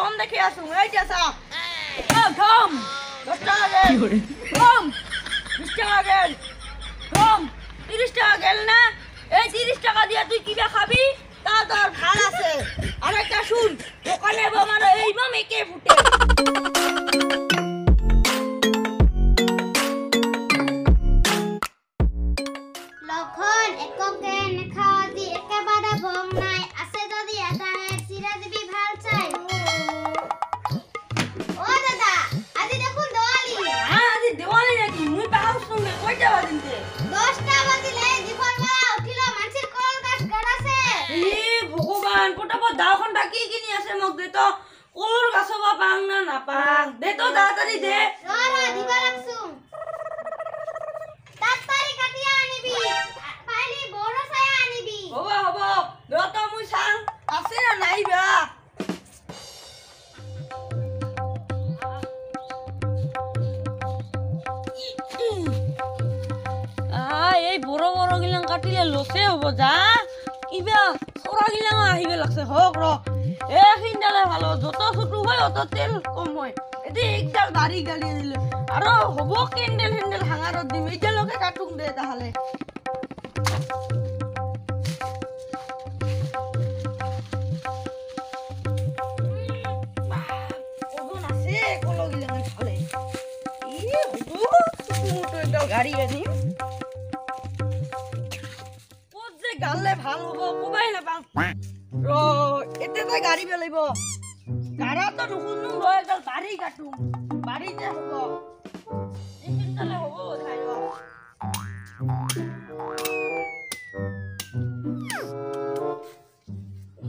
বম দেখে আসুন এই যে সা ঘম 10 টাকা গেল ঘম 20 টাকা গেল ঘম 30 টাকা গেল না এই 30 টাকা দিয়া তুই কিবা খাবি তা তোর ভাল আছে আর একটা শুন দোকানে বমার এই বম একে ফুটে লক্ষণ এককে নেখাও দি একেবারে বম নাই আছে যদি এটা চিরা দিবি ভাল চাই ও দাদা আজি দেখুন দেওয়ালি আজি দেওয়ালি নাকি মুই পাহাউস সঙ্গে কয়টা বাজিনতে 10টা বাজিলে দিফরবা উঠিলো মানসির কল গাছ গাড়াছে এ ভগবান কোটাবা দাওখানটা কি কিনি আছে মগ দে তো কলর গাছ বা পাং না পাং দে তো তাড়াতাড়ি দে রা দিবা রাখছু তাড়াতাড়ি কাটিয়া আনিবি পাইলি বড় ছায়া আনিবি হব রত মুই সাং আছে না নাই বা এই বড় বড় গিলাং কাটিলে লসে হব যা কিবা সরা গিলাং আহিবে লাগছে হক র এ ফিন্ডালে ভালো যত ছোট হয় অত তেল কম হয় এতে একডাল বাড়ি গালিয়ে দিলে আর হব ক্যান্ডেল হ্যান্ডেল হাঙারত দিম এইটা লগে কাটুং দে তাহলে ওজন আছে কলো গিলাং খালে ই হব মোটো একটা গাড়ি আনি গালে ভাল হব কোবাই না পাং র এতে তো গাড়ি বেলাইব গাড়া তো নুকুনু রয় গাল বাড়ি কাটু বাড়িতে হব এই চিন্তালে হব ধাই র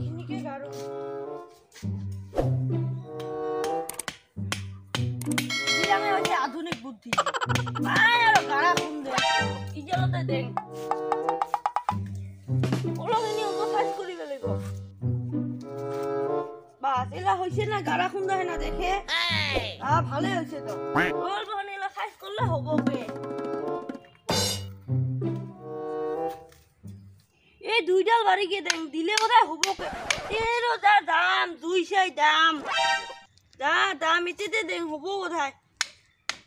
ইনিকে গাড়ো দিলামে হচ্ছে আধুনিক বুদ্ধি আয় আর গাড়া কোন দে ইজলতে দেখ এলা হইছে না গাড়া খুন্দা হয় না দেখে ভালে হইছে তো ওর বহন এলা সাইজ করলে হব বে এই দুইডাল বাড়ি গিয়ে দেন দিলে বোধহয় হব কে এর যা দাম 200 দাম যা দাম এতে দেন হব বোধহয়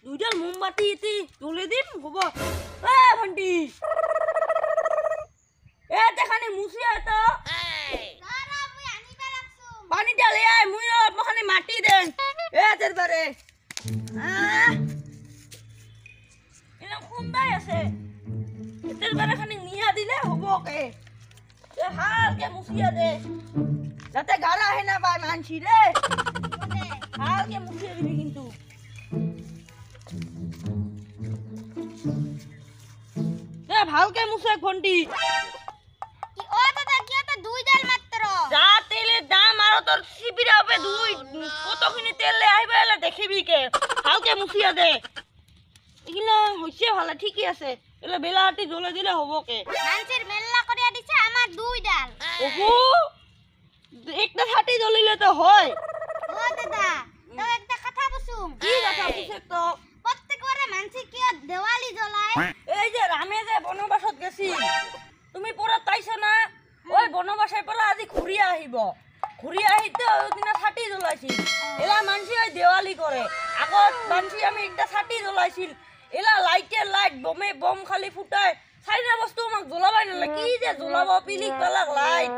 দুইডাল মোমবাতি এতে তুলে দিন হব এ ভন্টি এ দেখানি মুসিয়া তো পানি ডালে আয় মুই মখানে মাটি দেন এ তের বারে এনা খুন্দাই আছে তের বারে খানি নিয়া দিলে হব কে এ হালকে মুছিয়া দে যাতে গাড়া হে না পায় মানছি রে হালকে মুছিয়া দিবি কিন্তু এ ভালকে মুছে ঘন্টি ও দাদা কি তো দুই ডাল মাত্র যা তেলের দাম আর তোর শিবিরে হবে দুই কতখানি তেল লে আইবে এলা দেখিবি কে হালকে মুছিয়া দে এগুলা হইছে ভালো ঠিকই আছে এলা বেলাহাটি জ্বলে দিলে হব কে মানসির মেল্লা করিয়া দিছে আমার দুই ডাল ওহো একটা ছাটি জ্বলিলে তো হয় ও দাদা তো একটা কথা বসুম কি কথা বুঝে তো প্রত্যেকবারে মানসি কি দেওয়ালি জ্বলায় এই যে রামে যে বনবাসত গেছি তুমি পরে তাইছো না ওই বনবাসের পরে আজি ঘুরিয়া আহিব ঘুরিয়া আহিতে ওইদিনা ছাটি জ্বলাইছিল এলা মানসি ওই দেওয়ালি করে আগত মানসি আমি একটা ছাটি জ্বলাইছিল এলা লাইটের লাইট বমে বম খালি ফুটায় চাইনা বস্তু আমাক জ্বলাবাই নালে কি যে জ্বলাব পিলিক পালাক লাইট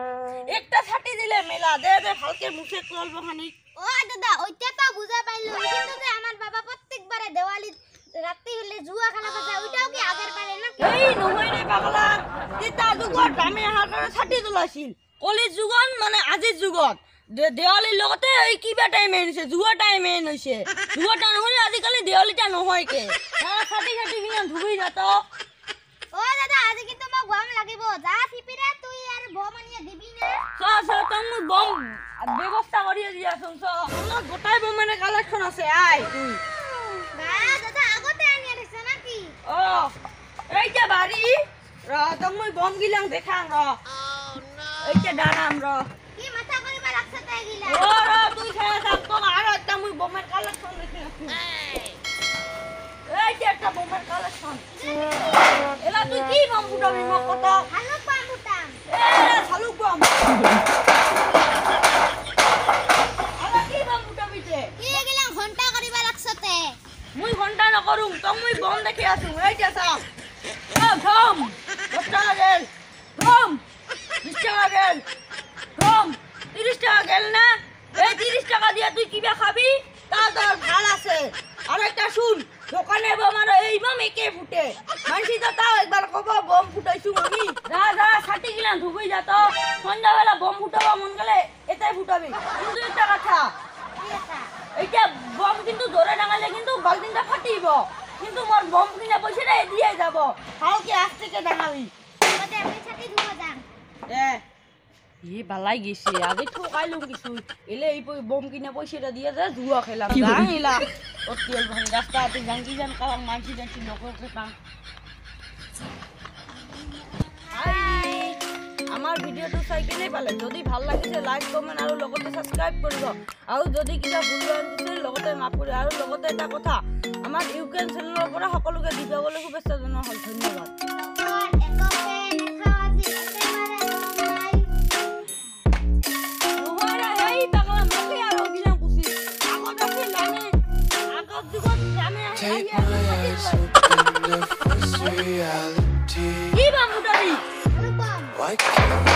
একটা ছাটি দিলে মেলা দে দে ভালকে মুখে চলব খানি ও দাদা ওইটা তো বুঝা পাইলো কিন্তু যে আমার বাবা প্রত্যেকবারে দেওয়ালি রাতে হলে জুয়া খেলা করতে ওইটাও কি আগের বারে না এই নহয় রে পাগলা তিতা যুগত আমি আহার করে ছাটি জ্বলাইছিল কলি যুগত মানে আজিৰ যুগত দেওয়ালিৰ লগতে এই কিবা টাইম এনিছে জুয়া টাইম এনিছে জুয়াটা নহলে আজিকালি দেওয়ালিটা নহয় কে ছাটি ছাটি কিনা ধুবি যাত ও দাদা আজি কিন্তু মোক বম লাগিব যা সিপিরে তুই আর বম আনিয়া দিবি না তুমি বম ব্যবস্থা করিয়ে দিয়াছোন গোটাই বম মানে কালেকশন আছে আই তুই বা দাদা আগতে আনিয়া দিছ নাকি ও এইটা বাড়ি র তুমি বম গিলাং দেখাং র এইটা দাঁড়াম র কি মাথা করিবা রাখছ তাই গিলা ও র তুই খেলা থাক তো আর একটা মুই বমের কালেকশন দেখি এইটা একটা বমের কালেকশন এলা তুই কি বম ফুটাবি মোক কত ভালুক বম ফুটাম এ শালুক বম আলা কি বম তো মই বম দেখি আছো এইটা চা ভম 10 টাকা গেল ভম 20 টাকা গেল ভম 30 টাকা গেল না এই 30 টাকা দিয়া তুই কিবা খাবি তা তোর ভাল আছে আর একটা শুন দোকানে বম আর এই বম একে ফুটে মানসি তো তাও একবার কব বম ফুটাইছু আমি যা যা ছাটি গিলা ধুবই যা তো সন্ধ্যাবেলা বম ফুটাবা মন গেলে এটাই ফুটাবি কিন্তু একটা কথা এইটা বম কিন্তু জোরে ডাঙালে কিন্তু বালতিনটা ফাটিব কিন্তু মোর বম কিনা পয়সাটা দিয়ে যাব হালকে আস্তে কে ডাঙাবি ওতে আমি ছাতি ধুবো যাম এ বালাই গেছে আগে ঠকাইলুম কিছু এলে এই বম কিনা পয়সাটা দিয়ে যা জুয়া খেলাম জানিলা অতিল ভাই রাস্তাতে জাঙ্গি জান কালাম মানসি জানছি লোককে কাম আমার ভিডিওটো চাই কেনে পালে যদি ভাল লাগিছে লাইক কমেন্ট আৰু লগতে সাবস্ক্ৰাইব কৰিব আৰু যদি কিবা ভুল হৈছে লগতে মাফ কৰি আৰু লগতে এটা কথা আমাৰ ইউকেন চেনেলৰ পৰা সকলোকে দিবলৈ শুভেচ্ছা জনোৱা হ'ল ধন্যবাদ Take my eyes open to face reality. Rupam Why can't